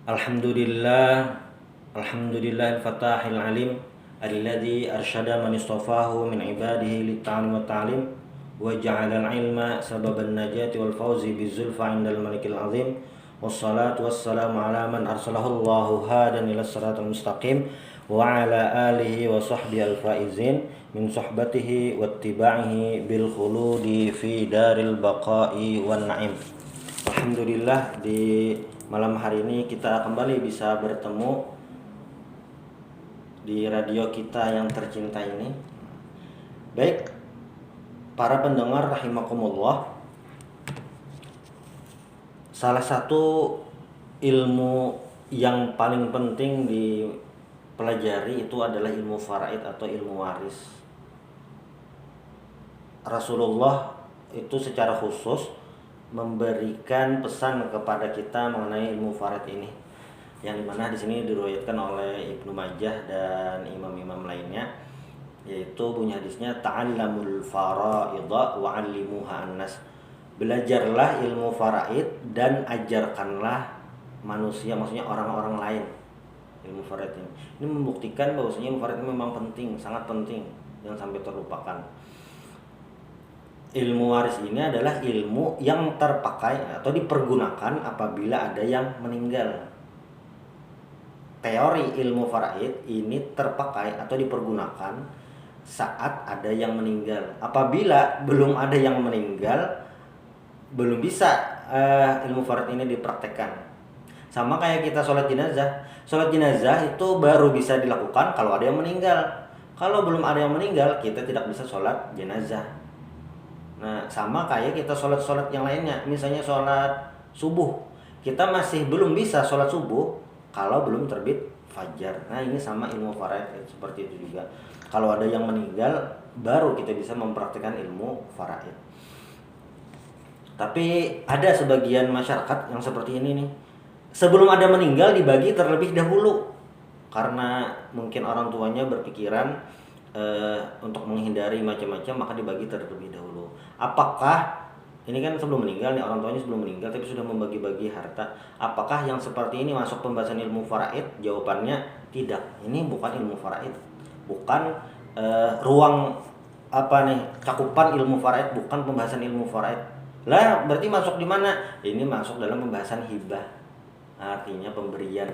Alhamdulillah, alhamdulillah al-fatahil alim alladzi arsyada man istafahu min ibadihi lit-ta'lim wa ta'lim wa ja'ala al-ilma sababan najati wal fawzi bizulfa 'indal malikil azim wassalatu wassalamu ala man arsalahu Allahu hadan ila siratal mustaqim wa ala alihi wa sahbihi al-faizin min suhbatihi wattiba'ihi bil khuludi fi daril baqa'i wan na'im. Alhamdulillah, di malam hari ini kita kembali bisa bertemu di radio kita yang tercinta ini. Baik, para pendengar rahimakumullah, salah satu ilmu yang paling penting dipelajari itu adalah ilmu faraid atau ilmu waris. Rasulullah itu secara khusus memberikan pesan kepada kita mengenai ilmu faraid ini, yang dimana di sini diriwayatkan oleh Ibnu Majah dan imam-imam lainnya, yaitu bunyi hadisnya ta'allamul faraidha wa 'allimuha annas. Belajarlah ilmu faraid dan ajarkanlah manusia, maksudnya orang-orang lain ilmu faraid ini. Ini membuktikan bahwasanya ilmu faraid ini memang penting, sangat penting, jangan sampai terlupakan. Ilmu waris ini adalah ilmu yang terpakai atau dipergunakan apabila ada yang meninggal. Teori ilmu faraid ini terpakai atau dipergunakan saat ada yang meninggal. Apabila belum ada yang meninggal, belum bisa ilmu faraid ini dipraktekkan. Sama kayak kita sholat jenazah. Sholat jenazah itu baru bisa dilakukan kalau ada yang meninggal. Kalau belum ada yang meninggal, kita tidak bisa sholat jenazah. Nah, sama kayak kita sholat-sholat yang lainnya. Misalnya sholat subuh, kita masih belum bisa sholat subuh kalau belum terbit fajar. Nah, ini sama ilmu faraid seperti itu juga. Kalau ada yang meninggal, baru kita bisa mempraktikkan ilmu faraid. Tapi ada sebagian masyarakat yang seperti ini nih. Sebelum ada meninggal dibagi terlebih dahulu. Karena mungkin orang tuanya berpikiran untuk menghindari macam-macam, maka dibagi terlebih dahulu. Apakah ini kan sebelum meninggal nih, orang tuanya sebelum meninggal tapi sudah membagi-bagi harta. Apakah yang seperti ini masuk pembahasan ilmu faraid? Jawabannya tidak. Ini bukan ilmu faraid. Bukan ruang cakupan ilmu faraid, bukan pembahasan ilmu faraid. Lah, berarti masuk di mana? Ini masuk dalam pembahasan hibah. Artinya pemberian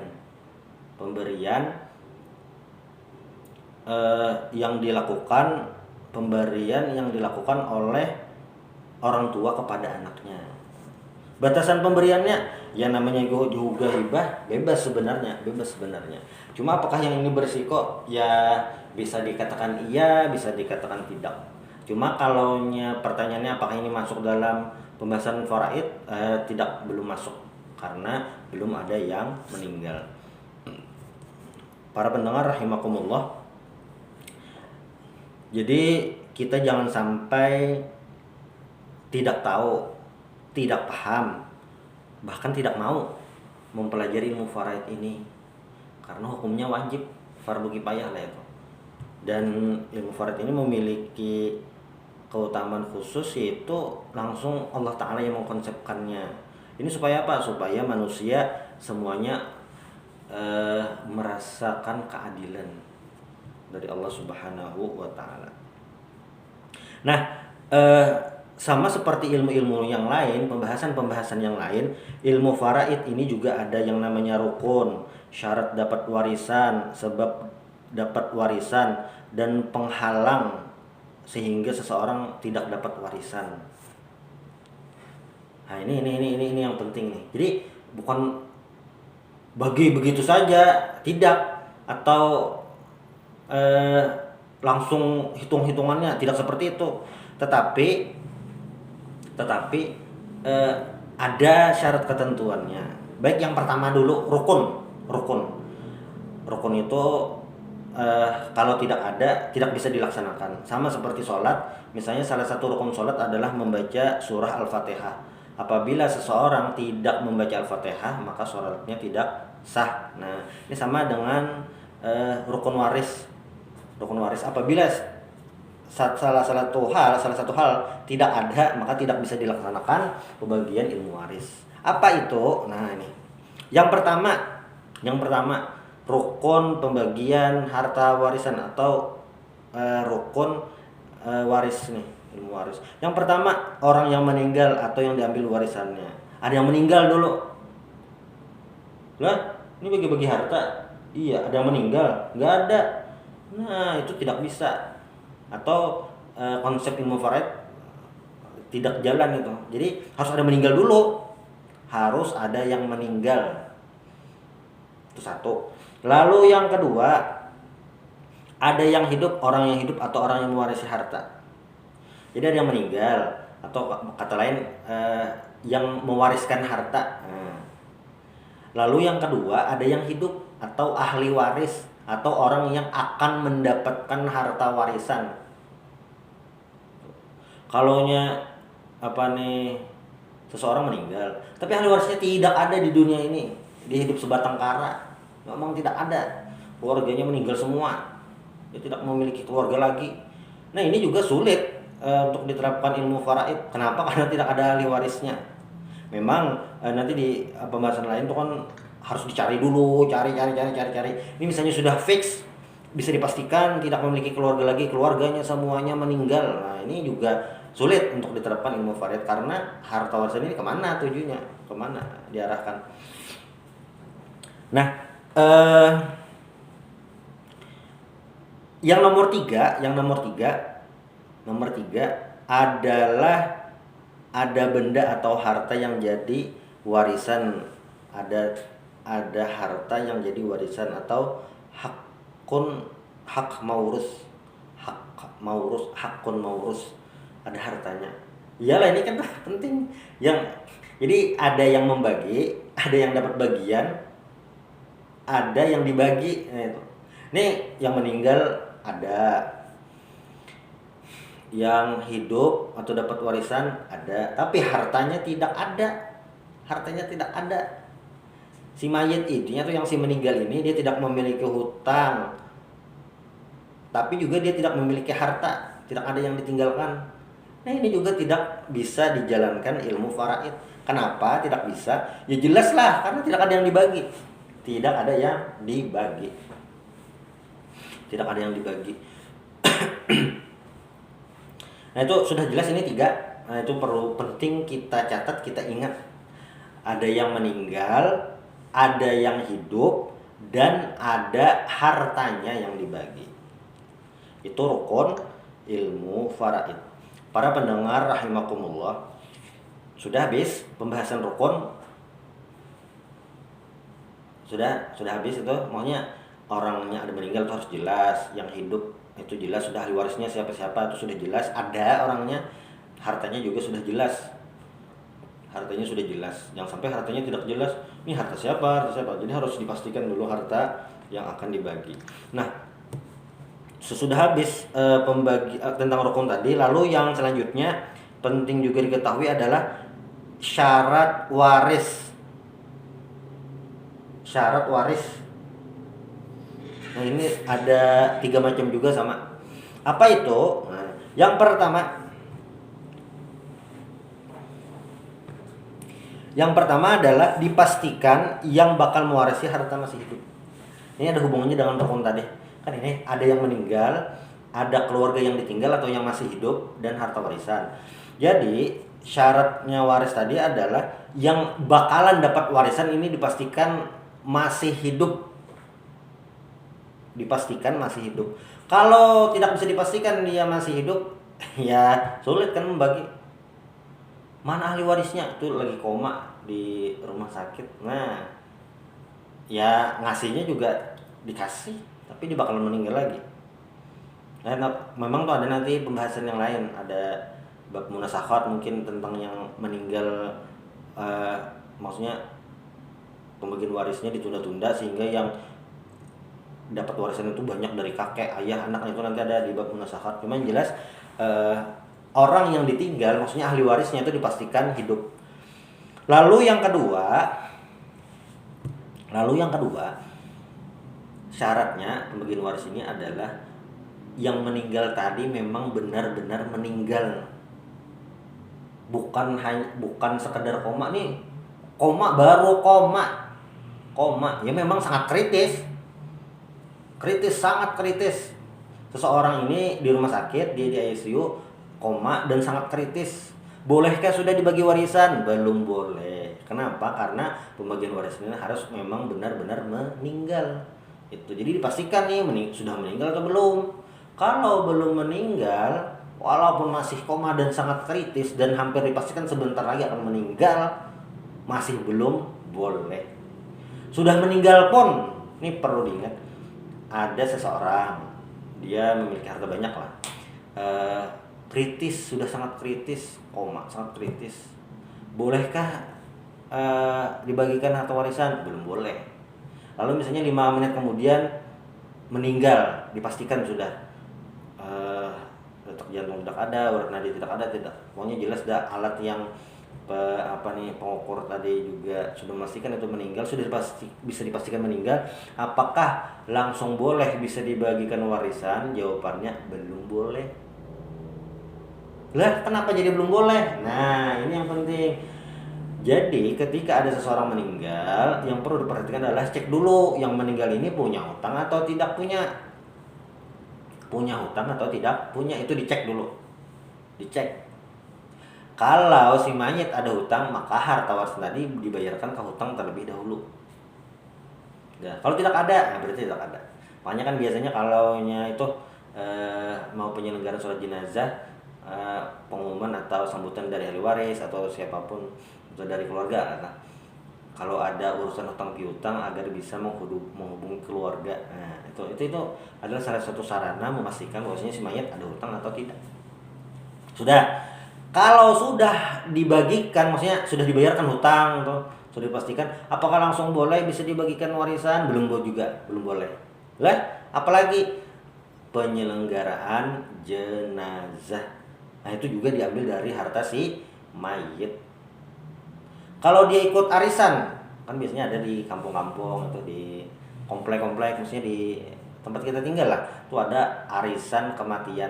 yang dilakukan, pemberian yang dilakukan oleh orang tua kepada anaknya. Batasan pemberiannya, yang namanya juga hibah, bebas sebenarnya. Cuma apakah yang ini berisiko? Ya bisa dikatakan iya, bisa dikatakan tidak. Cuma kalau pertanyaannya apakah ini masuk dalam pembahasan faraid? Tidak, belum masuk karena belum ada yang meninggal. Para pendengar rahimakumullah, jadi kita jangan sampai tidak tahu, tidak paham, bahkan tidak mau mempelajari ilmu faraid ini, karena hukumnya wajib, fardu kifayah lah itu. Dan ilmu faraid ini memiliki keutamaan khusus, yaitu langsung Allah Ta'ala yang mengkonsepkannya. Ini supaya apa? Supaya manusia semuanya merasakan keadilan dari Allah Subhanahu wa Ta'ala. Nah, sama seperti ilmu-ilmu yang lain, pembahasan yang lain, ilmu faraid ini juga ada yang namanya rukun, syarat dapat warisan, sebab dapat warisan, dan penghalang sehingga seseorang tidak dapat warisan. Nah, ini yang penting nih. Jadi bukan bagi begitu saja, tidak, atau langsung hitung-hitungannya, tidak seperti itu. Tetapi ada syarat ketentuannya. Baik, yang pertama dulu rukun itu kalau tidak ada, tidak bisa dilaksanakan. Sama seperti sholat, misalnya salah satu rukun sholat adalah membaca surah Al-Fatihah. Apabila seseorang tidak membaca Al-Fatihah, maka sholatnya tidak sah. Nah, ini sama dengan rukun waris. Apabila salah satu hal tidak ada, maka tidak bisa dilaksanakan pembagian ilmu waris. Apa itu? Nah, ini. Yang pertama, Yang pertama, rukun pembagian harta warisan atau rukun waris nih, ilmu waris. Yang pertama, orang yang meninggal atau yang diambil warisannya. Ada yang meninggal dulu. Lah, ini bagi-bagi harta. Iya, ada yang meninggal, nggak ada. Nah, itu tidak bisa. Atau konsep ilmu faraid tidak jalan itu. Jadi harus ada meninggal dulu. Harus ada yang meninggal. Itu satu. Lalu yang kedua, ada yang hidup, orang yang hidup atau orang yang mewarisi harta. Jadi ada yang meninggal atau kata lain yang mewariskan harta. Nah. Lalu yang kedua, ada yang hidup atau ahli waris atau orang yang akan mendapatkan harta warisan. Kalaunya seseorang meninggal, tapi ahli warisnya tidak ada di dunia ini, dia hidup sebatang kara, memang tidak ada, keluarganya meninggal semua, dia tidak memiliki keluarga lagi. Nah, ini juga sulit untuk diterapkan ilmu faraid. Kenapa? Karena tidak ada ahli warisnya. Memang nanti di pembahasan lain itu kan harus dicari dulu, cari. Ini misalnya sudah fix, bisa dipastikan tidak memiliki keluarga lagi, keluarganya semuanya meninggal. Nah, ini juga sulit untuk diterapkan ilmu faraid karena harta warisan ini kemana tujuannya, kemana diarahkan. Nah, yang nomor tiga adalah ada benda atau harta yang jadi warisan, ada harta yang jadi warisan atau hakun maurus, ada hartanya. Iyalah, ini kan penting. Jadi ada yang membagi, ada yang dapat bagian, ada yang dibagi. Nah, itu. Nih yang meninggal ada, yang hidup atau dapat warisan ada, tapi hartanya tidak ada. Si mayit ini atau yang si meninggal ini, dia tidak memiliki hutang, tapi juga dia tidak memiliki harta, tidak ada yang ditinggalkan. Nah, ini juga tidak bisa dijalankan ilmu faraid. Kenapa tidak bisa? Ya jelas lah, karena tidak ada yang dibagi. Nah, itu sudah jelas, ini 3. Nah, itu perlu penting kita catat, kita ingat. Ada yang meninggal, ada yang hidup, dan ada hartanya yang dibagi. Itu rukun ilmu faraid. Para pendengar rahimakumullah, sudah habis pembahasan rukun. Sudah habis itu, maunya orangnya ada meninggal itu harus jelas, yang hidup itu jelas, sudah ahli warisnya siapa-siapa itu sudah jelas, ada orangnya, hartanya juga sudah jelas. Jangan sampai hartanya tidak jelas, ini harta siapa. Jadi harus dipastikan dulu harta yang akan dibagi. Nah, sesudah habis tentang rukun tadi, lalu yang selanjutnya penting juga diketahui adalah syarat waris. Nah, ini ada 3 macam juga sama. Apa itu? Nah, yang pertama adalah dipastikan yang bakal mewarisi harta masih hidup. Ini ada hubungannya dengan rukun tadi. Kan ini ada yang meninggal, ada keluarga yang ditinggal atau yang masih hidup, dan harta warisan. Jadi syaratnya waris tadi adalah yang bakalan dapat warisan ini dipastikan masih hidup. Kalau tidak bisa dipastikan dia masih hidup, ya sulit kan membagi. Mana ahli warisnya? Itu lagi koma di rumah sakit. Nah, ya ngasihnya juga dikasih, tapi dia bakalan meninggal lagi. Nah, memang tuh ada nanti pembahasan yang lain, ada bab munasakhat mungkin tentang yang meninggal, maksudnya pembagian warisnya ditunda-tunda sehingga yang dapat warisan itu banyak dari kakek, ayah, anak. Itu nanti ada di bab munasakhat. Cuma yang jelas orang yang ditinggal, maksudnya ahli warisnya itu dipastikan hidup. Lalu yang kedua, syaratnya pembagian waris ini adalah yang meninggal tadi memang benar-benar meninggal. Bukan sekedar koma nih. Koma baru koma. koma, ya memang sangat kritis. Kritis, sangat kritis. Seseorang ini di rumah sakit, dia di ICU, koma dan sangat kritis. Bolehkah sudah dibagi warisan? Belum boleh. Kenapa? Karena pembagian warisan ini harus memang benar-benar meninggal. Itu jadi dipastikan nih sudah meninggal atau belum. Kalau belum meninggal, walaupun masih koma dan sangat kritis dan hampir dipastikan sebentar lagi akan meninggal, masih belum boleh. Sudah meninggal pun, ini perlu diingat, ada seseorang, dia memiliki harta banyak lah, kritis, sudah sangat kritis, koma, sangat kritis. Bolehkah dibagikan harta warisan? Belum boleh. Lalu misalnya 5 menit kemudian meninggal, dipastikan sudah detak jantung tidak ada, urat nadi tidak ada, tidak. Pokoknya jelas dah alat yang pengukur tadi juga sudah memastikan itu meninggal, sudah bisa dipastikan meninggal. Apakah langsung boleh bisa dibagikan warisan? Jawabannya belum boleh. Lah, kenapa jadi belum boleh? Nah, ini yang penting. Jadi ketika ada seseorang meninggal, yang perlu diperhatikan adalah cek dulu yang meninggal ini punya hutang atau tidak punya. Punya hutang atau tidak punya, itu dicek dulu. Dicek. Kalau si mayit ada hutang, maka harta warisan tadi dibayarkan ke hutang terlebih dahulu. Nah, kalau tidak ada, nah berarti tidak ada. Makanya kan biasanya kalau itu mau penyelenggaraan sholat jenazah, pengumuman atau sambutan dari ahli waris atau siapapun atau dari keluarga. Nah, kalau ada urusan hutang piutang agar bisa menghubungi keluarga. Nah, itu adalah salah satu sarana memastikan bahwasanya si mayat ada hutang atau tidak. Sudah. Kalau sudah dibagikan, maksudnya sudah dibayarkan hutang tuh, sudah dipastikan, apakah langsung boleh bisa dibagikan warisan? Belum juga, belum boleh. Lah, apalagi penyelenggaraan jenazah. Nah, itu juga diambil dari harta si mayit. Kalau dia ikut arisan, kan biasanya ada di kampung-kampung atau di komplek-komplek, maksudnya di tempat kita tinggal lah, tuh ada arisan kematian.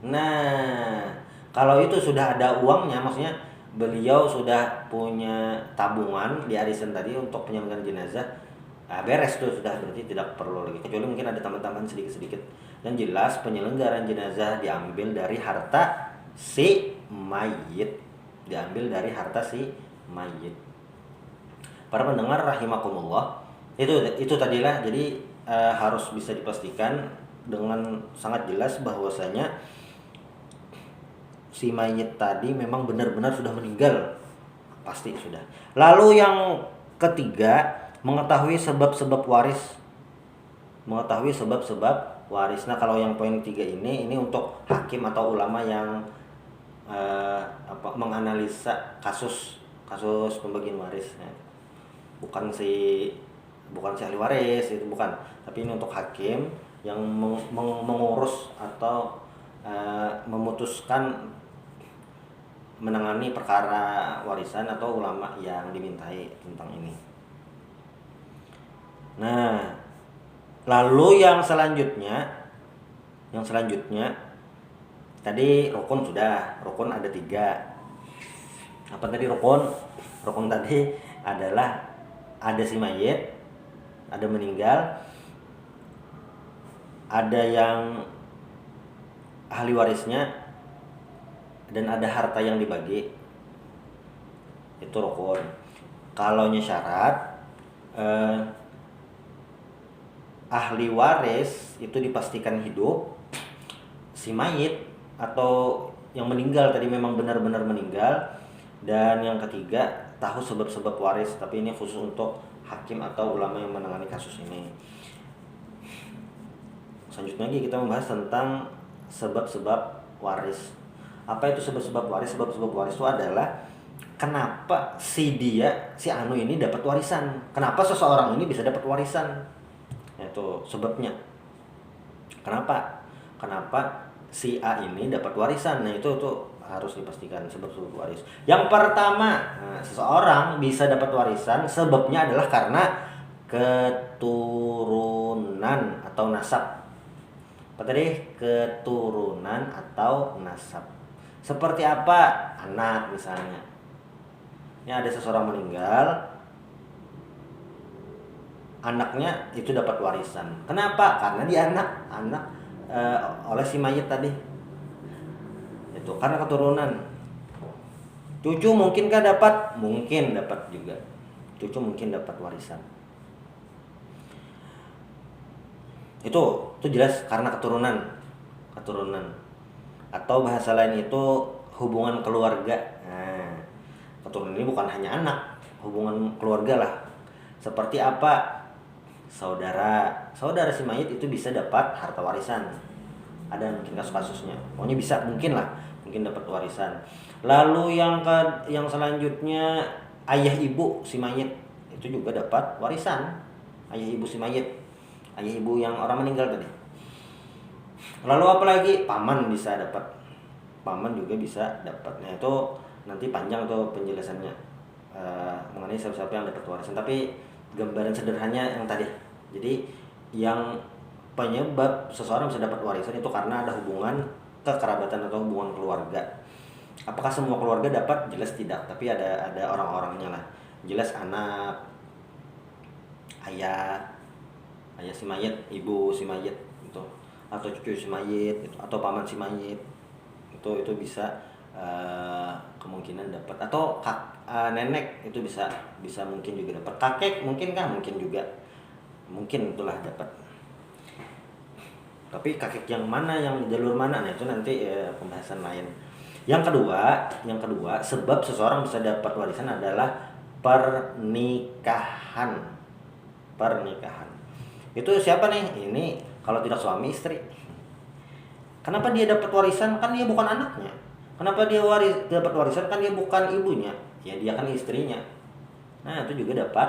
Nah, kalau itu sudah ada uangnya, maksudnya beliau sudah punya tabungan di arisan tadi untuk penyelenggaraan jenazah, beres tuh, sudah, berarti tidak perlu lagi. Kecuali mungkin ada tambahan-tambahan sedikit-sedikit. Dan jelas penyelenggaraan jenazah diambil dari harta si mayit, diambil dari harta si mayit. Para pendengar rahimakumullah, itu tadilah. Jadi harus bisa dipastikan dengan sangat jelas bahwasanya si mayit tadi memang benar-benar sudah meninggal, pasti sudah. Lalu yang ketiga, mengetahui sebab-sebab waris. Mengetahui sebab-sebab waris. Nah, kalau yang poin 3 ini untuk hakim atau ulama yang menganalisa kasus pembagian waris. Nah, bukan si ahli waris, itu bukan. Tapi ini untuk hakim yang mengurus atau memutuskan, menangani perkara warisan, atau ulama yang dimintai tentang ini. Nah, lalu yang selanjutnya tadi rukun sudah. Rukun ada 3. Apa tadi rukun? Rukun tadi adalah ada si mayit, ada meninggal, ada yang ahli warisnya, dan ada harta yang dibagi. Itu rukun. Kalau syarat, ahli waris itu dipastikan hidup, si mayit atau yang meninggal tadi memang benar-benar meninggal, dan yang ketiga tahu sebab-sebab waris. Tapi ini khusus untuk hakim atau ulama yang menangani kasus ini. Selanjutnya lagi kita membahas tentang sebab-sebab waris. Apa itu sebab-sebab waris? Sebab-sebab waris itu adalah kenapa si anu ini dapat warisan. Kenapa seseorang ini bisa dapat warisan? Itu sebabnya. Kenapa si A ini dapat warisan? Nah, itu harus dipastikan sebab-sebab waris. Yang pertama, seseorang bisa dapat warisan sebabnya adalah karena keturunan atau nasab. Apa tadi? Keturunan atau nasab. Seperti apa? Anak misalnya. Ini ada seseorang meninggal, anaknya itu dapat warisan. Kenapa? Karena dia anak oleh si mayit tadi. Itu karena keturunan. Cucu mungkinkah dapat? Mungkin dapat juga. Cucu mungkin dapat warisan. Itu jelas karena keturunan. Atau bahasa lain itu hubungan keluarga. Nah, keturunan ini bukan hanya anak, hubungan keluarga lah. Seperti apa? Saudara si mayit itu bisa dapat harta warisan. Ada mungkin kasus-kasusnya. Pokoknya bisa, mungkin dapat warisan. Lalu yang selanjutnya ayah ibu si mayit itu juga dapat warisan. Ayah ibu si mayit, ayah ibu yang orang meninggal tadi. Lalu apalagi paman bisa dapat, paman juga bisa dapat. Nah itu nanti panjang tuh penjelasannya mengenai siapa-siapa yang dapat warisan. Tapi gambaran sederhananya yang tadi. Jadi yang penyebab seseorang bisa dapat warisan itu karena ada hubungan kekerabatan atau hubungan keluarga. Apakah semua keluarga dapat? Jelas tidak. Tapi ada orang-orangnya lah. Jelas anak, ayah si mayit, ibu si mayit itu, atau cucu si mayit itu, atau paman si mayit itu bisa kemungkinan dapat. Atau nenek itu bisa mungkin juga dapat. Kakek mungkin juga mungkin itulah dapat. Tapi kakek yang mana, yang jalur mana, nah itu nanti pembahasan lain. Yang kedua sebab seseorang bisa dapat warisan adalah pernikahan. Itu siapa nih? Ini kalau tidak suami istri. Kenapa dia dapat warisan? Kan dia bukan anaknya. Kenapa dia dapat warisan? Kan dia bukan ibunya. Ya dia kan istrinya. Nah itu juga dapat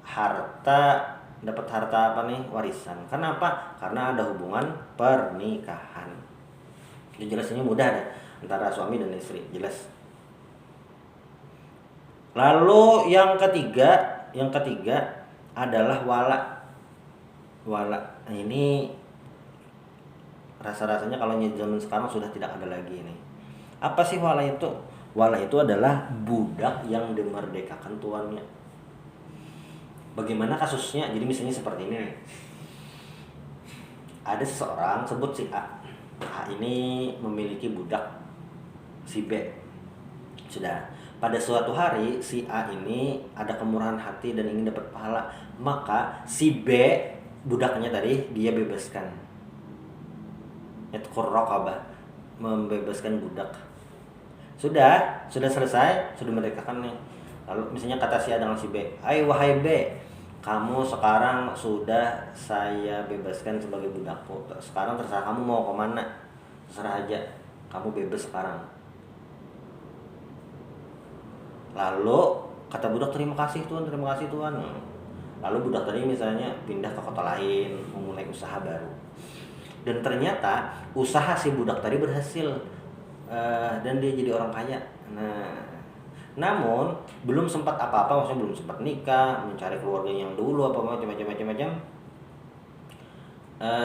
harta apa nih? Warisan. Kenapa? Karena ada hubungan pernikahan. Itu jelasnya mudah deh, antara suami dan istri, jelas. Lalu yang ketiga adalah wala. Nah, ini rasa-rasanya kalau zaman sekarang sudah tidak ada lagi ini. Apa sih wala itu? Wala itu adalah budak yang dimerdekakan tuannya. Bagaimana kasusnya? Jadi misalnya seperti ini nih. Ada seseorang, sebut si A. A ini memiliki budak si B. Sudah. Pada suatu hari si A ini ada kemurahan hati dan ingin dapat pahala. Maka si B, budaknya tadi, dia bebaskan. Itu raqabah, membebaskan budak. Sudah selesai, sudah merdekakan nih. Lalu misalnya kata si A dengan si B, wahai B, kamu sekarang sudah saya bebaskan sebagai budakku. Sekarang terserah kamu mau kemana, terserah aja, kamu bebas sekarang. Lalu kata budak, terima kasih Tuhan. Lalu budak tadi misalnya pindah ke kota lain, memulai usaha baru. Dan ternyata usaha si budak tadi berhasil, dan dia jadi orang kaya. Namun belum sempat apa-apa, maksudnya belum sempat nikah, mencari keluarga yang dulu apa macam-macam.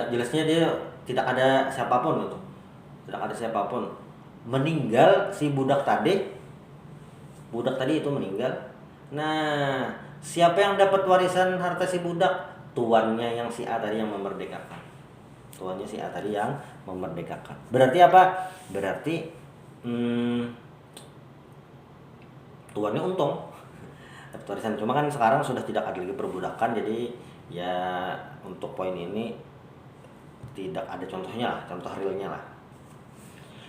Jelasnya dia tidak ada siapapun gitu. Meninggal si budak tadi itu meninggal. Nah, siapa yang dapat warisan harta si budak? Tuannya yang si A tadi yang memerdekakan. Berarti apa? Berarti tuannya untung dapat warisan. Cuma kan sekarang sudah tidak ada lagi perbudakan, jadi ya untuk poin ini tidak ada contohnya lah, contoh realnya lah.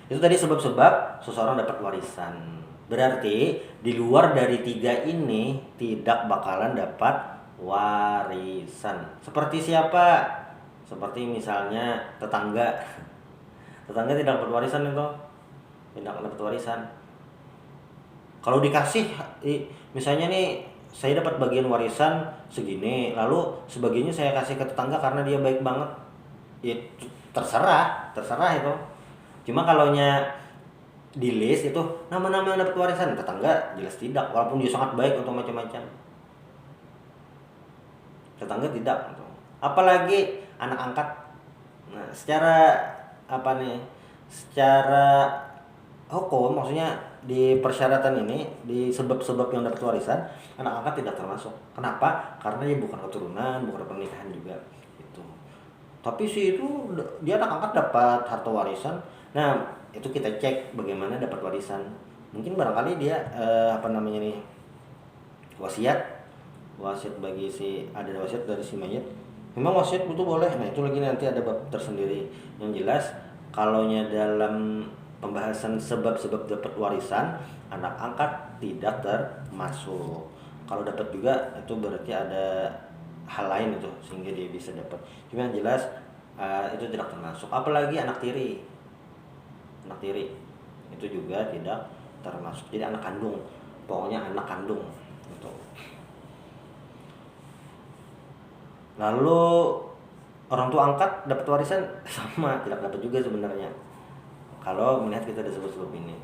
Itu tadi sebab-sebab seseorang dapat warisan. Berarti di luar dari 3 ini tidak bakalan dapat warisan. Seperti siapa? Seperti misalnya tetangga tidak dapat warisan itu. Tidak dapat warisan. Kalau dikasih, misalnya nih saya dapat bagian warisan segini, lalu sebagiannya saya kasih ke tetangga karena dia baik banget, ya terserah itu. Cuma kalau di list itu nama-nama yang dapat warisan, tetangga jelas tidak, walaupun dia sangat baik untuk macam-macam. Tetangga tidak. Apalagi anak angkat. Nah, secara hukum, maksudnya di persyaratan ini, di sebab-sebab yang dapat warisan, anak angkat tidak termasuk. Kenapa? Karena dia bukan keturunan, bukan pernikahan juga. Itu. Tapi si itu dia anak angkat dapat harta warisan. Nah, itu kita cek bagaimana dapat warisan. Mungkin barangkali dia wasiat, wasiat bagi si ada wasiat dari si mayit. Memang wasiat itu boleh. Nah, itu lagi nanti ada bab tersendiri. Yang jelas kalaunya dalam pembahasan sebab-sebab dapat warisan, anak angkat tidak termasuk. Kalau dapat juga itu berarti ada hal lain itu sehingga dia bisa dapat. Cuma yang jelas itu tidak termasuk. Apalagi anak tiri. Anak tiri itu juga tidak termasuk. Jadi anak kandung. Pokoknya anak kandung gitu. Lalu orang tua angkat dapat warisan sama, tidak dapat juga sebenarnya. Kalau melihat kita ada sebab-sebab ini.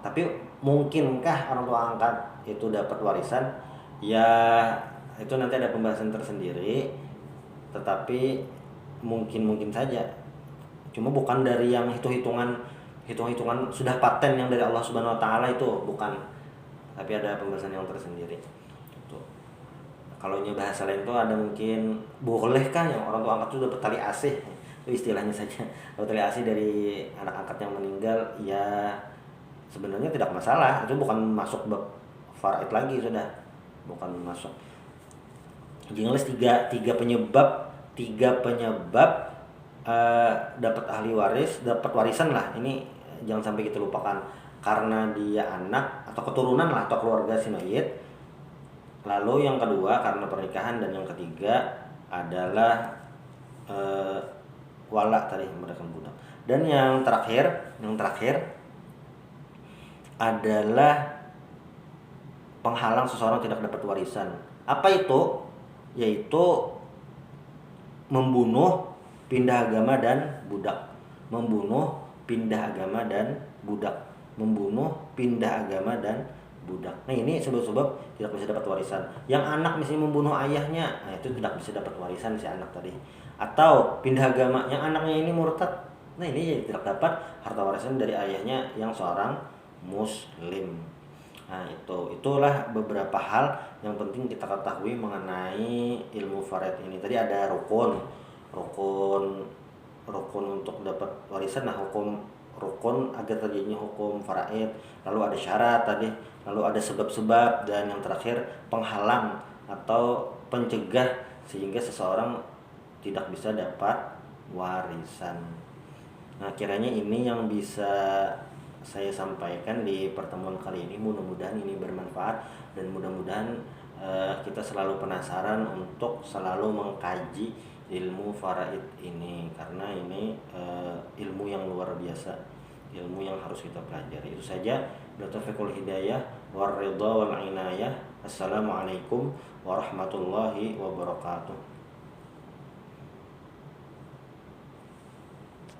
Tapi mungkinkah orang tua angkat itu dapat warisan? Ya, itu nanti ada pembahasan tersendiri. Tetapi mungkin saja. Cuma bukan dari yang hitung-hitungan sudah paten yang dari Allah Subhanahu wa taala itu, bukan. Tapi ada pembahasan yang tersendiri. Itu. Kalau bahasa lain tuh ada mungkin bolehkah yang orang tua angkat itu dapat tali asih? Itu istilahnya saja. Kalau tali asih dari anak angkat yang meninggal, ya sebenarnya tidak masalah. Itu bukan masuk bab faraid lagi sudah. Bukan masuk. Jelas tiga penyebab dapat ahli waris, dapat warisan lah. Ini jangan sampai kita lupakan. Karena dia anak atau keturunan lah atau keluarga si mayit. Lalu yang kedua karena pernikahan, dan yang ketiga adalah wala tadi mendapatkan budak. Dan yang terakhir adalah penghalang seseorang tidak dapat warisan. Apa itu? Yaitu membunuh, pindah agama dan budak. Membunuh, pindah agama dan budak. Nah, ini sebab-sebab tidak bisa dapat warisan. Yang anak misalnya membunuh ayahnya, nah itu tidak bisa dapat warisan si anak tadi. Atau pindah agama, yang anaknya ini murtad, nah ini jadi tidak dapat harta warisan dari ayahnya yang seorang muslim. Nah, itulah beberapa hal yang penting kita ketahui mengenai ilmu faraid ini. Tadi ada rukun untuk dapat warisan. Nah, rukun agar terjadinya hukum faraid, lalu ada syarat tadi, lalu ada sebab-sebab, dan yang terakhir penghalang atau pencegah sehingga seseorang tidak bisa dapat warisan. Nah, kiranya ini yang bisa saya sampaikan di pertemuan kali ini. Mudah-mudahan ini bermanfaat, dan mudah-mudahan kita selalu penasaran untuk selalu mengkaji ilmu faraid ini, karena ini ilmu yang luar biasa, ilmu yang harus kita pelajari. Itu saja. Taufiqul hidayah war ridha wal inayah. Assalamualaikum warahmatullahi wabarakatuh.